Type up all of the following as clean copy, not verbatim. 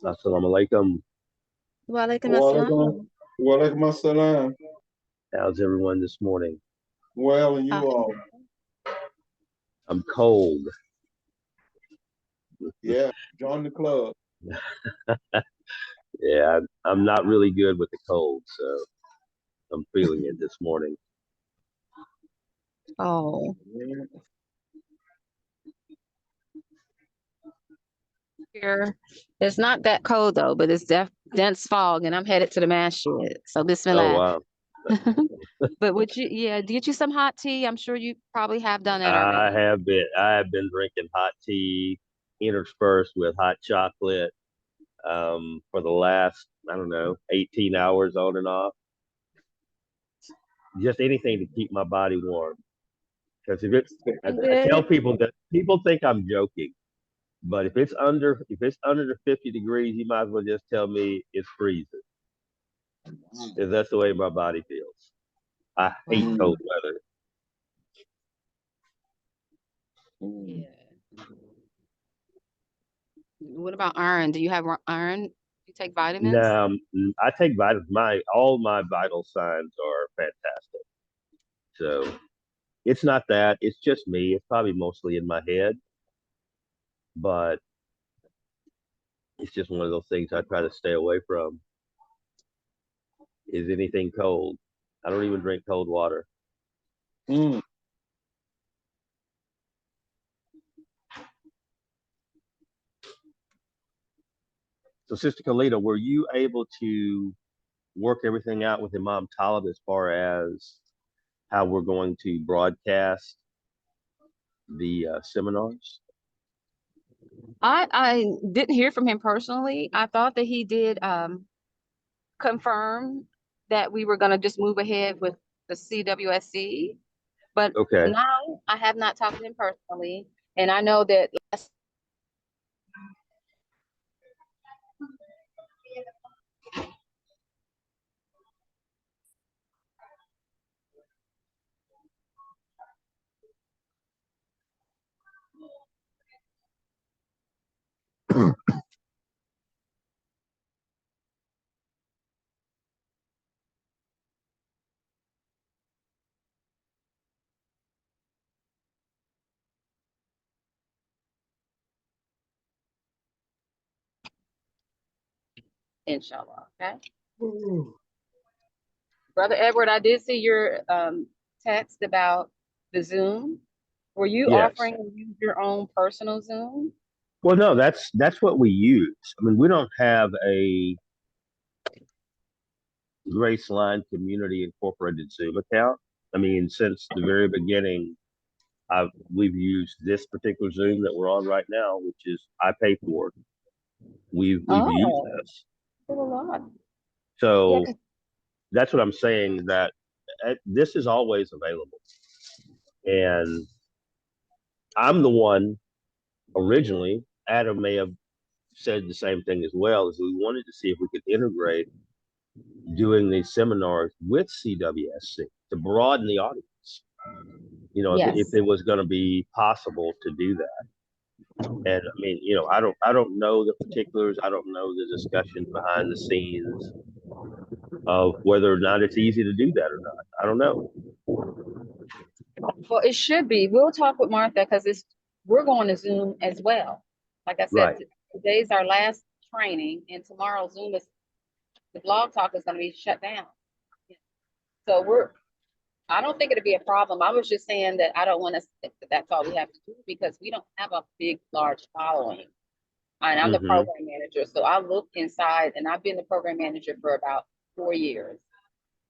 Assalamu alaikum. Walaikum Walaikum, assalam. walaikum assalam. How's everyone this morning? Well, and you all, Alhamdulillah. I'm cold. yeah, join the club. Yeah, I'm not really good with the cold, so I'm feeling it this morning. Oh, Yeah. here it's not that cold though, but it's dense fog, and I'm headed to the masjid. So Oh Bismillah. wow. But would you, yeah, get you some hot tea? I'm sure you probably have done that I already. have been I have been drinking hot tea interspersed with hot chocolate for the last, I don't know, 18 hours on and off. Just anything to keep my body warm. Because if it's I tell Good. people that people think I'm joking, but if it's under the 50 degrees, you might as well just tell me it's freezing. Because that's the way my body feels. I hate Mm, cold weather. mm. Yeah. What about iron? Do you have iron? Do you take vitamins? Now, I take vitamins. All my vital signs are fantastic. So it's not that. It's just me. It's probably mostly in my head, but it's just one of those things I try to stay away from. Is anything cold? I don't even drink cold water. Mm. So, Sister Kalita, were you able to work everything out with Imam Talib as far as how we're going to broadcast the seminars? I didn't hear from him personally. I thought that he did confirm that we were going to just move ahead with the CWSC, but Okay. now I have not talked to him personally, and I know that inshallah. Okay, Ooh. Brother Edward, I did see your text about the Zoom. Were you Yes. offering to use your own personal Zoom? Well, no, that's what we use. I mean, we don't have a Graceline Community Incorporated Zoom account. I mean, since the very beginning, we've used this particular Zoom that we're on right now, which is I pay for. We've used Oh, this, a lot. Yeah, so 'cause that's what I'm saying. That this is always available, and I'm the one originally. Adam may have said the same thing as well. Is we wanted to see if we could integrate doing these seminars with CWSC to broaden the audience. You know, if yes. it was going to be possible to do that. And I mean, I don't know the particulars. I don't know the discussions behind the scenes of whether or not it's easy to do that or not. I don't know. Well, it should be. We'll talk with Martha because it's we're going to Zoom as well. Like I said, Right. today's our last training, and tomorrow Zoom is the blog talk is going to be shut down. So we're I don't think it'd be a problem. I was just saying that I don't want to think that that's all we have to do because we don't have a big, large following. And I'm the Hmm. program manager. So I look inside, and I've been the program manager for about 4 years.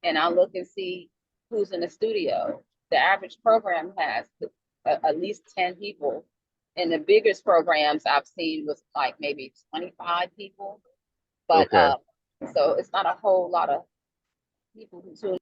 And I look and see who's in the studio. The average program has at least 10 people. And the biggest programs I've seen was like maybe 25 people. But Okay. so it's not a whole lot of people who tune.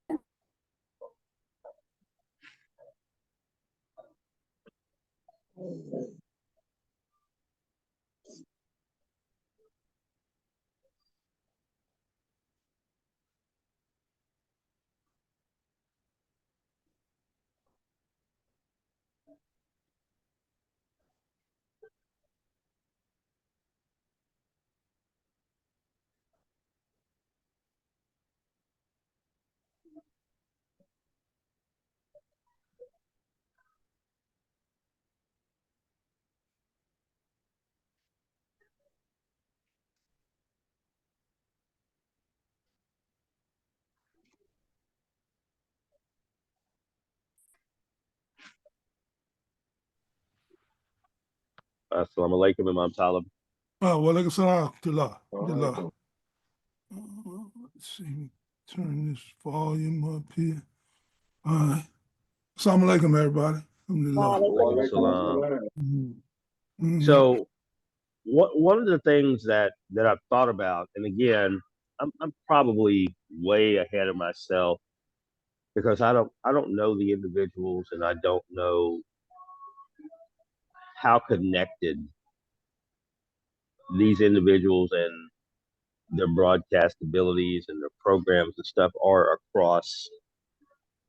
Assalamu alaikum, Imam Talib. Walaikum salam. Alaikum. Let's see. Turn this volume up here. All right. Assalamu alaikum, everybody. Alhamdulillah. Walaikum Salam. salam. So one of the things that I've thought about, and again, I'm probably way ahead of myself because I don't know the individuals and I don't know how connected these individuals and their broadcast abilities and their programs and stuff are across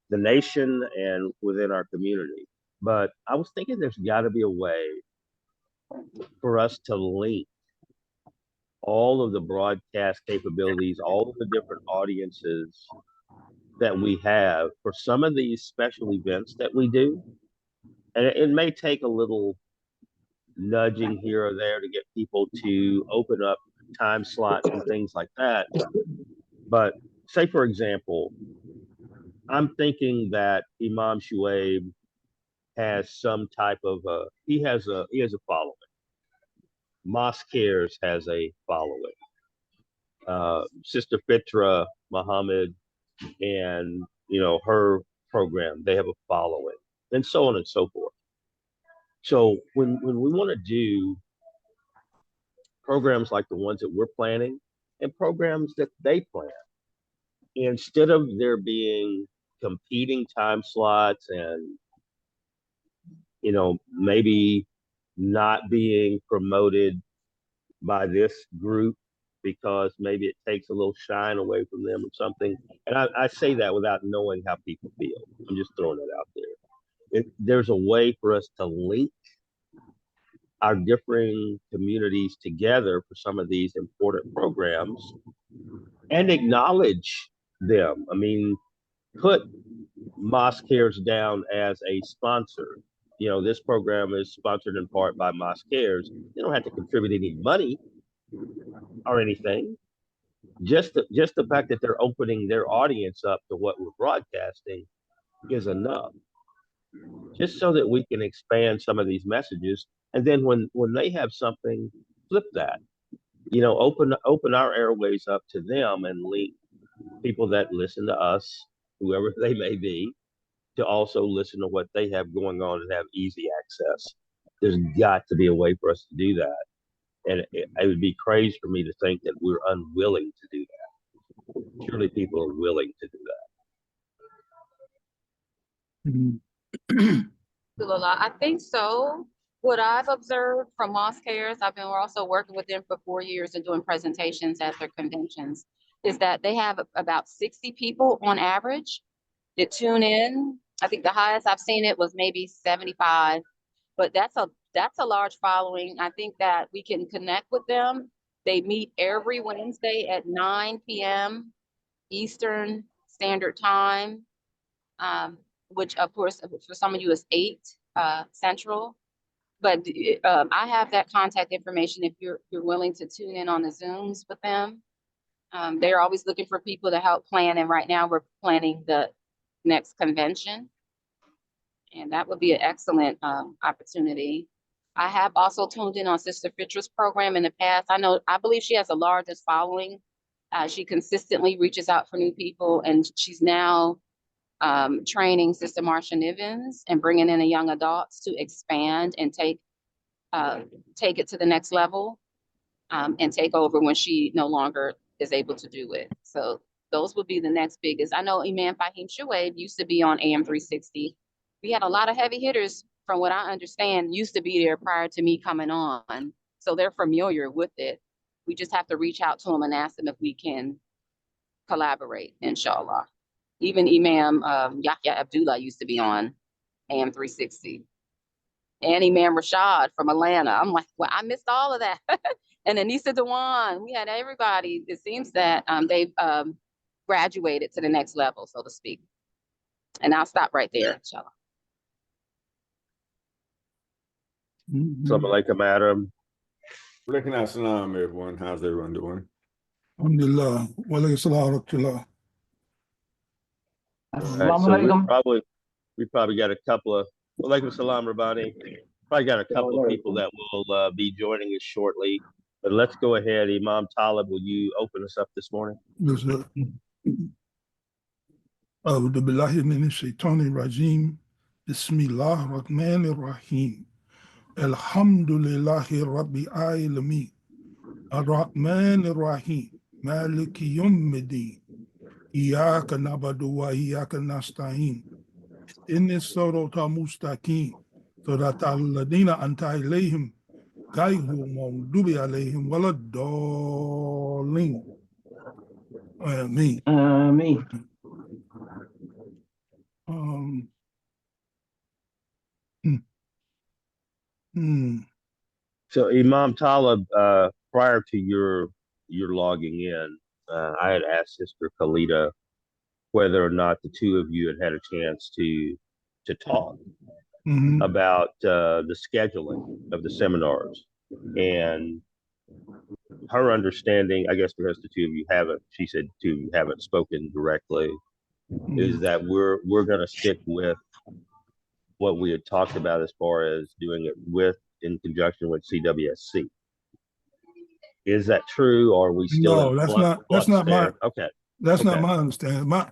the nation and within our community. But I was thinking there's got to be a way for us to link all of the broadcast capabilities, all of the different audiences that we have for some of these special events that we do. And it may take a little nudging here or there to get people to open up time slots and things like that. But say, for example, I'm thinking that Imam Shuaib has some type of he has a following. Mosque Cares has a following. Sister Fitra Muhammad and her program, they have a following, and so on and so forth. So when we want to do programs like the ones that we're planning and programs that they plan, instead of there being competing time slots and maybe not being promoted by this group because maybe it takes a little shine away from them or something. And I say that without knowing how people feel. I'm just throwing it out there. There's a way for us to link our differing communities together for some of these important programs and acknowledge them. I mean, put Mosque Cares down as a sponsor. This program is sponsored in part by Mosque Cares. They don't have to contribute any money or anything. Just the fact that they're opening their audience up to what we're broadcasting is enough. Just so that we can expand some of these messages. And then when they have something, flip that. Open our airways up to them and link people that listen to us, whoever they may be, to also listen to what they have going on and have easy access. There's got to be a way for us to do that. And it would be crazy for me to think that we're unwilling to do that. Surely people are willing to do that. I think so. What I've observed from Mosque Cares, we're also working with them for 4 years and doing presentations at their conventions, is that they have about 60 people on average that tune in. I think the highest I've seen it was maybe 75, but that's a large following. I think that we can connect with them. They meet every Wednesday at 9 p.m. Eastern Standard Time, which of course for some of you is 8 Central. But I have that contact information if you're willing to tune in on the Zooms with them. They're always looking for people to help plan, and right now we're planning the next convention, and that would be an excellent opportunity. I have also tuned in on Sister Fitra's program in the past. I believe she has the largest following. She consistently reaches out for new people, and she's now training Sister Marsha Nivens and bringing in the young adults to expand and take it to the next level and take over when she no longer is able to do it. So those would be the next biggest. I know Imam Fahim Shuaib used to be on AM 360. We had a lot of heavy hitters, from what I understand, used to be there prior to me coming on. So they're familiar with it. We just have to reach out to them and ask them if we can collaborate, inshallah. Even Imam Yahya Abdullah used to be on AM 360. And Imam Rashad from Atlanta. I'm like, well, I missed all of that. And Anissa Dewan, we had everybody. It seems that they've graduated to the next level, so to speak. And I'll stop right there, inshallah. Assalamu alaikum, Adam. Walaikum assalam, everyone. How's everyone doing? Alhamdulillah. Walaikum salam. All right, so we probably got a couple of Walaikum salam, Rabbani. Probably got a couple of people that will be joining us shortly. But let's go ahead. Imam Talib, will you open us up this morning? Yes, sir. أعوذ بالله من الشيطان الرجيم بسم الله الرحمن الرحيم الحمد لله رب العالمين الرحمن الرحيم مالك يوم الدين إياك نعبد وإياك نستعين إن الصراط المستقيم صراط الذين أنعمت عليهم غير المغضوب عليهم ولا الضالين آمين. Ameen. Um, hmm, hmm, So Imam Talib, prior to your logging in, I had asked Sister Khalida whether or not the two of you had a chance to talk mhm. about the scheduling of the seminars. And her understanding, I guess because the two of you haven't, she said two of you haven't spoken directly, is that we're going to stick with what we had talked about as far as doing it with in conjunction with CWSC. Is that true, or are we still No, in that's flux not my there? Okay. that's not Okay. my understanding. My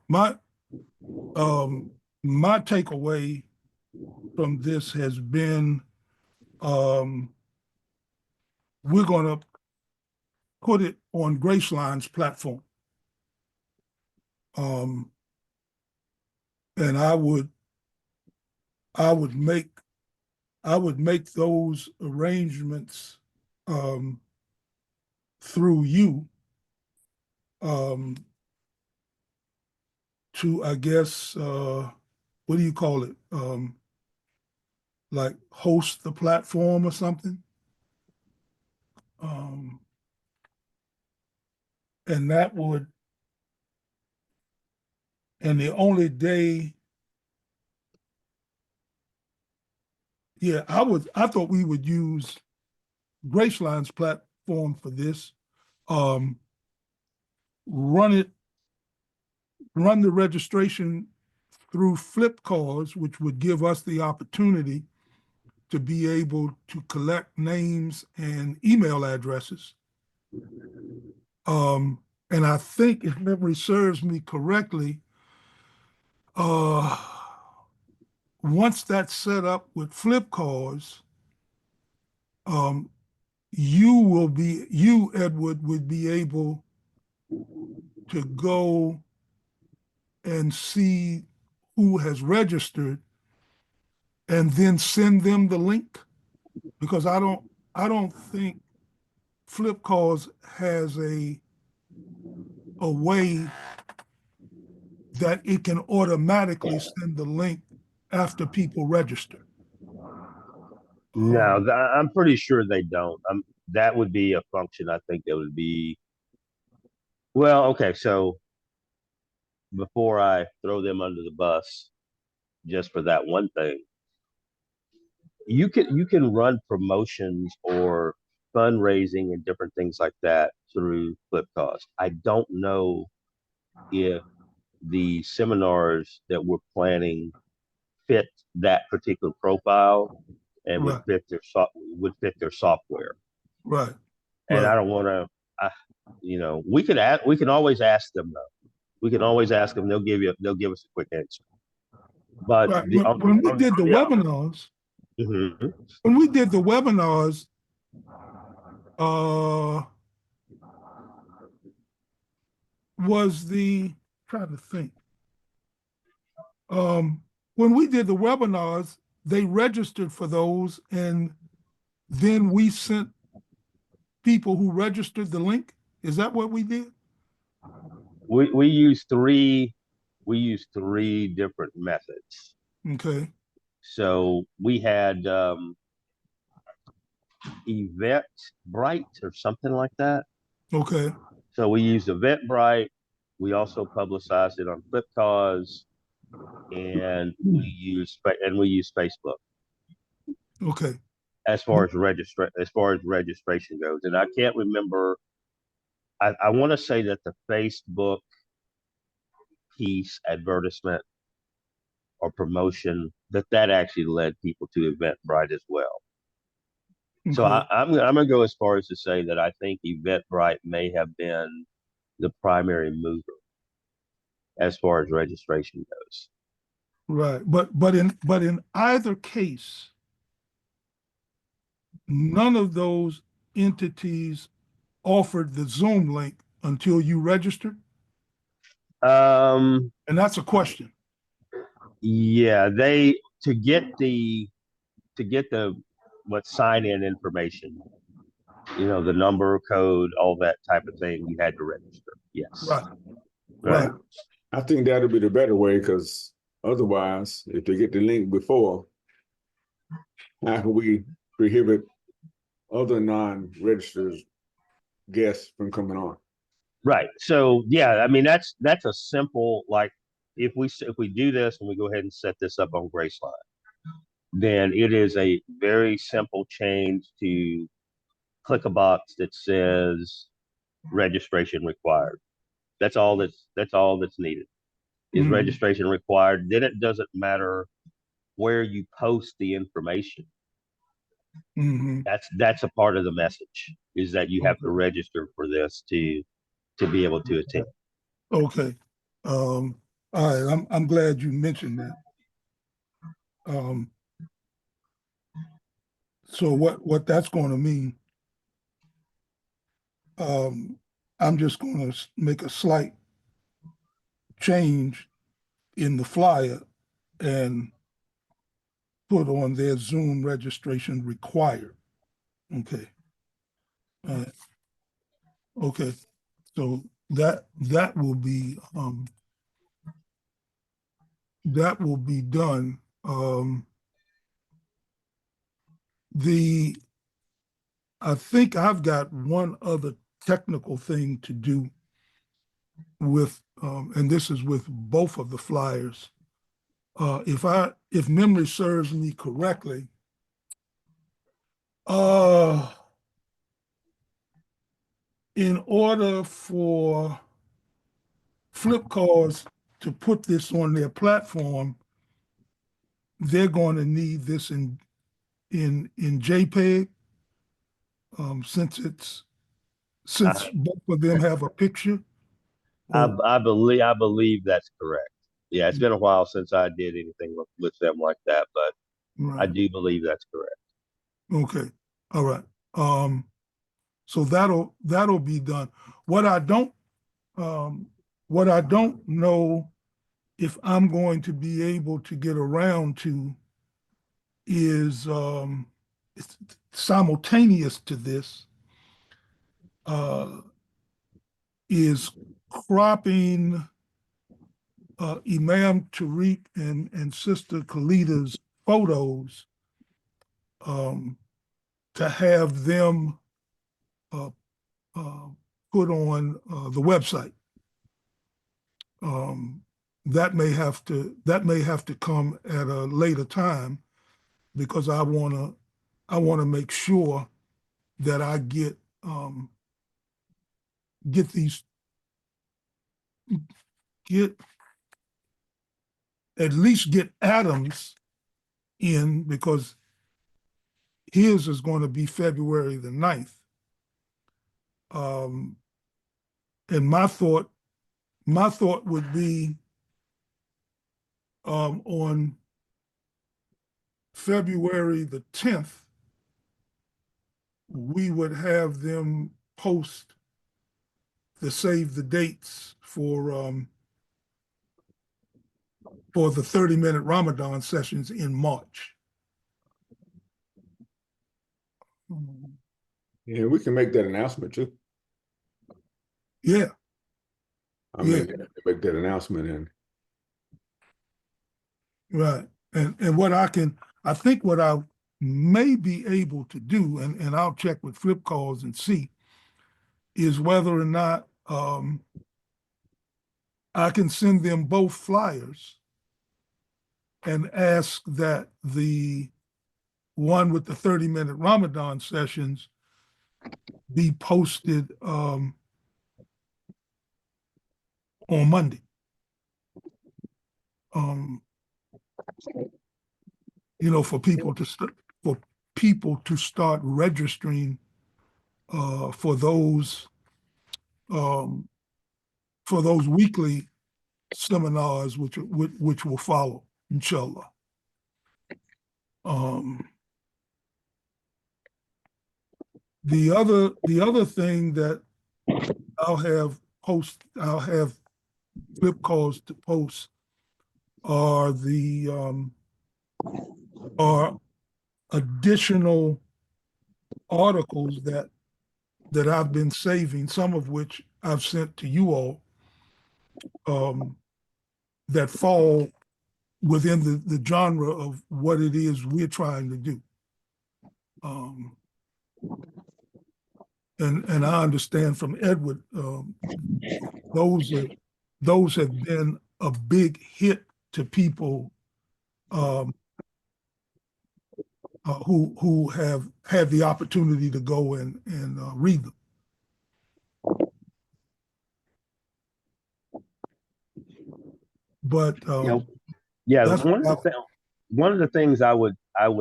takeaway from this has been we're gonna put it on Graceline's platform. And I would make those arrangements through you to, I guess, what do you call it? Like host the platform or something. And that would, and the only day, yeah, I thought we would use Graceline's platform for this. Run the registration through flip cards, which would give us the opportunity to be able to collect names and email addresses. And I think, if memory serves me correctly, once that's set up with flip cards, you, Edward, would be able to go and see who has registered and then send them the link, because I don't think Flipcards has a way that it can automatically send the link after people register. No, I'm pretty sure they don't. That would be a function. I think that would be, well, okay. So before I throw them under the bus, just for that one thing, you can run promotions or fundraising and different things like that through Flipcards. I don't know if the seminars that we're planning fit that particular profile and Right, would fit their software. right, And I right, don't want to, we can always ask them though. We can always ask them. They'll give us a quick answer. But right. When we did the webinars, Mhm. when we did the webinars, was the trying to think. When we did the webinars, they registered for those, and then we sent people who registered the link. Is that what we did? we use three different methods. Okay. So we had Eventbrite or something like that. Okay. So we used Eventbrite. We also publicized it on Flipcards, and we use Facebook Okay. as far as registration goes. And I can't remember. I want to say that the Facebook piece advertisement or promotion that actually led people to Eventbrite as well. So Okay. I'm gonna go as far as to say that I think Eventbrite may have been the primary mover as far as registration goes. Right. But in either case, none of those entities offered the Zoom link until you registered. Um, And that's a question. yeah, they to get the what sign in information, the number code, all that type of thing, you had to register. Yes. Right. Right. Right. I think that'll be the better way because otherwise, if they get the link before, how can we prohibit other non-registered guests from coming on? Right. So yeah, I mean that's a simple, like, if we do this and we go ahead and set this up on Graceline, then it is a very simple change to click a box that says registration required. That's all that's needed is Mhm. registration required. Then it doesn't matter where you post the information. Mhm. That's a part of the message, is that you have to register for this to be able to attend. Okay. All right. I'm glad you mentioned that. Um, so what that's going to mean, um, I'm just going to make a slight change in the flyer and put on their Zoom registration required. Okay. All right. Okay. So that will be done. The I think I've got one other technical thing to do with, and this is with both of the flyers. If memory serves me correctly, uh, in order for Flipcards to put this on their platform, they're going to need this in JPEG, since I, both of them have a picture. I, Or I believe that's correct. Yeah, it's been a while since I did anything with them like that, but I right. do believe that's correct. Okay. All right. So that'll be done. What I don't um, what I don't know if I'm going to be able to get around to is, it's simultaneous to this, uh, is cropping Imam Tariq and Sister Khalidah's photos, um, to have them uh, uh, put on the website. Um, that may have to come at a later time, because I wanna make sure that I get these get at least get Adams in, because his is going to be February the 9th. Um, and my thought would be, on February the 10th, we would have them post the save the dates for the 30-minute Ramadan sessions in March. Yeah, we can make that announcement too. Yeah, I yeah, make that announcement and right. And I think what I may be able to do, and I'll check with Flip Calls and see, is whether or not I can send them both flyers and ask that the one with the 30-minute Ramadan sessions be posted on Monday. For people to people to start registering for those weekly seminars, which will follow, inshallah. The other thing that I'll have flip calls to post are are additional articles that I've been saving, some of which I've sent to you all, that fall within the genre of what it is we're trying to do. And I understand from Edward, those have been a big hit to people who have had the opportunity to go and read them. But yeah, that's one of the things I would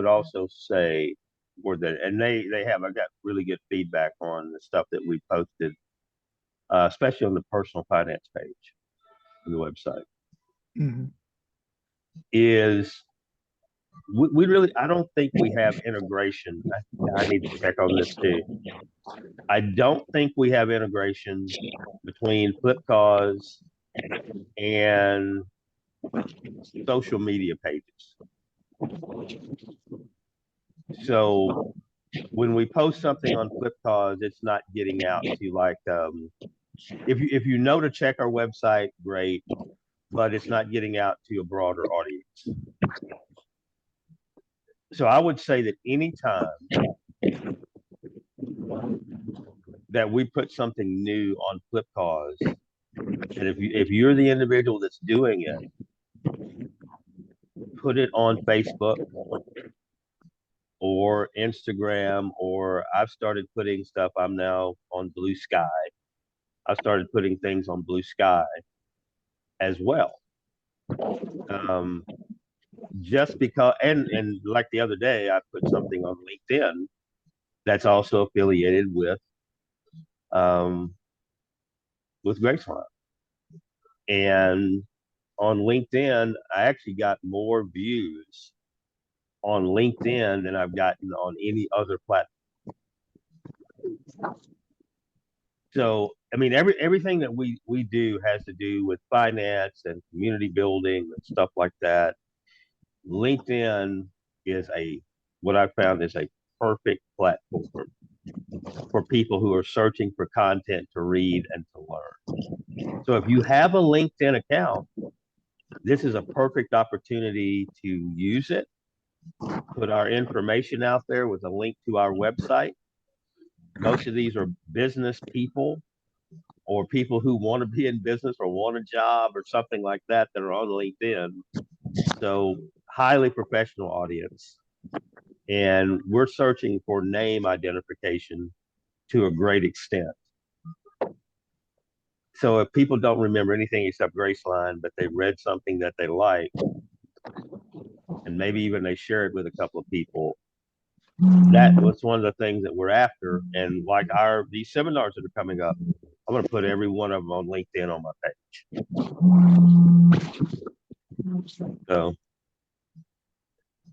also say were that, and I got really good feedback on the stuff that we posted, especially on the personal finance page on the website, is we really, I don't think we have integration. I need to check on this too. I don't think we have integration between Flipcause and social media pages. So when we post something on Flipcause, it's not getting out to, like, if you know to check our website, great, but it's not getting out to a broader audience. So I would say that anytime that we put something new on Flipcause, and if you're the individual that's doing it, put it on Facebook or Instagram, or I've started putting stuff. I'm now on Blue Sky. I started putting things on Blue Sky as well. Just because, and like the other day, I put something on LinkedIn that's also affiliated with Graceline. And on LinkedIn, I actually got more views on LinkedIn than I've gotten on any other platform. So, I mean, everything that we do has to do with finance and community building and stuff like that. LinkedIn is what I found is a perfect platform for people who are searching for content to read and to learn. So if you have a LinkedIn account, this is a perfect opportunity to use it, put our information out there with a link to our website. Most of these are business people or people who want to be in business or want a job or something like that are on LinkedIn. So highly professional audience. And we're searching for name identification to a great extent. So if people don't remember anything except Graceline, but they read something that they like, and maybe even they share it with a couple of people, that was one of the things that we're after. And like these seminars that are coming up, I'm going to put every one of them on LinkedIn on my page. So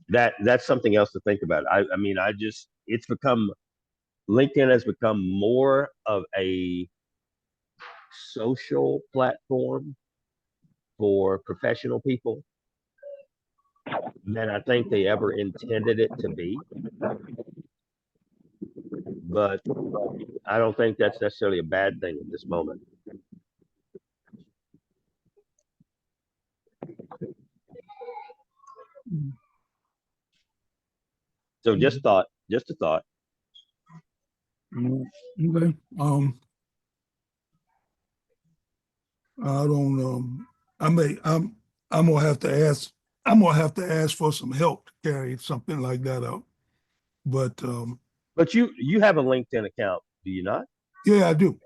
that's something else to think about. I mean, LinkedIn has become more of a social platform for professional people than I think they ever intended it to be. But I don't think that's necessarily a bad thing at this moment. So just a thought. Okay. I don't. I'm gonna have to ask. I'm gonna have to ask for some help to carry something like that out. But you have a LinkedIn account, do you not? yeah, I do.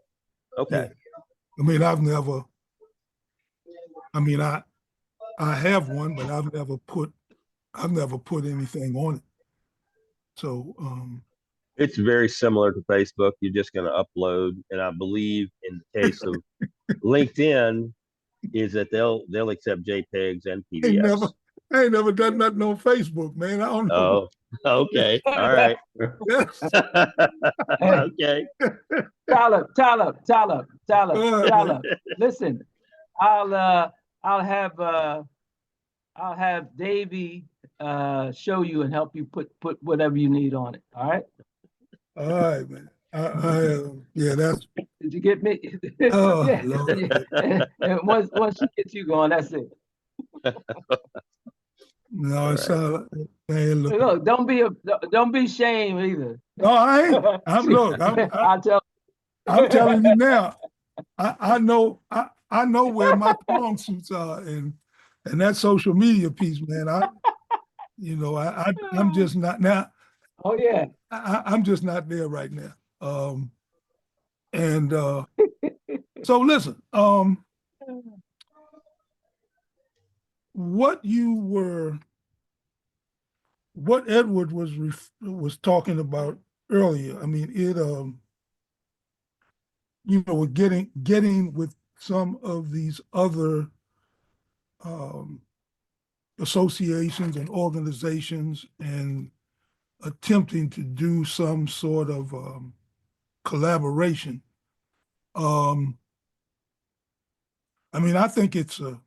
Okay. Yeah. I mean, I've never. I mean, I have one, but I've never put anything on it. So, It's very similar to Facebook. You're just going to upload, and I believe in the case of LinkedIn, is that they'll accept JPEGs and I ain't never, PDFs. I ain't never done nothing on Facebook, man. I don't know. Oh, okay, all right, Yes. Hey, okay. Tyler. Listen, I'll have Davey show you and help you put whatever you need on it. All right. All right, man. Yeah, that's, Did you get me? oh, Yeah. Lord. And once she gets you going, that's it. No, All it's, right. man, look. Look, don't be ashamed either. No, I ain't. Look, I'm telling you now, I know where my strong suits are, and that social media piece, man. I'm just not now. Oh yeah. I'm just not there right now. And so listen, what Edward was talking about earlier. I mean, we're getting with some of these other associations and organizations and attempting to do some sort of collaboration. I mean, I think it's a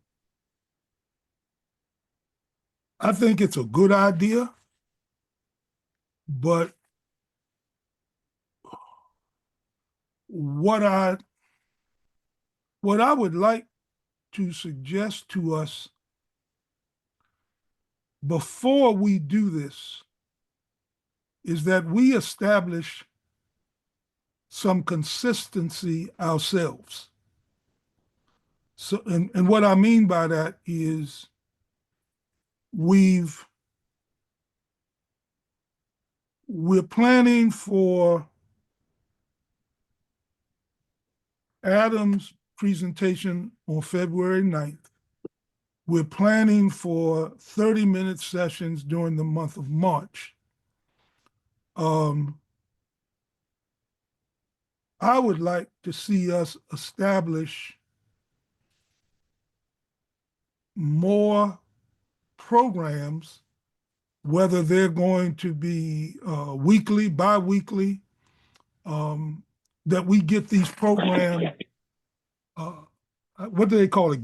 good idea, but what I would like to suggest to us before we do this is that we establish some consistency ourselves. So, and what I mean by that is we're planning for Adam's presentation on February 9th. We're planning for 30-minute sessions during the month of March. I would like to see us establish more programs, whether they're going to be weekly, bi-weekly, that we get these programs, what do they call it?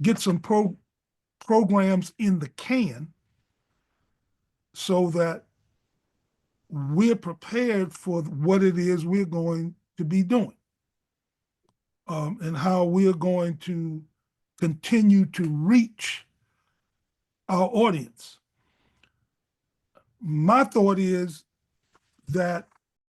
Get some programs in the can so that we're prepared for what it is we're going to be doing, and how we're going to continue to reach our audience. My thought is that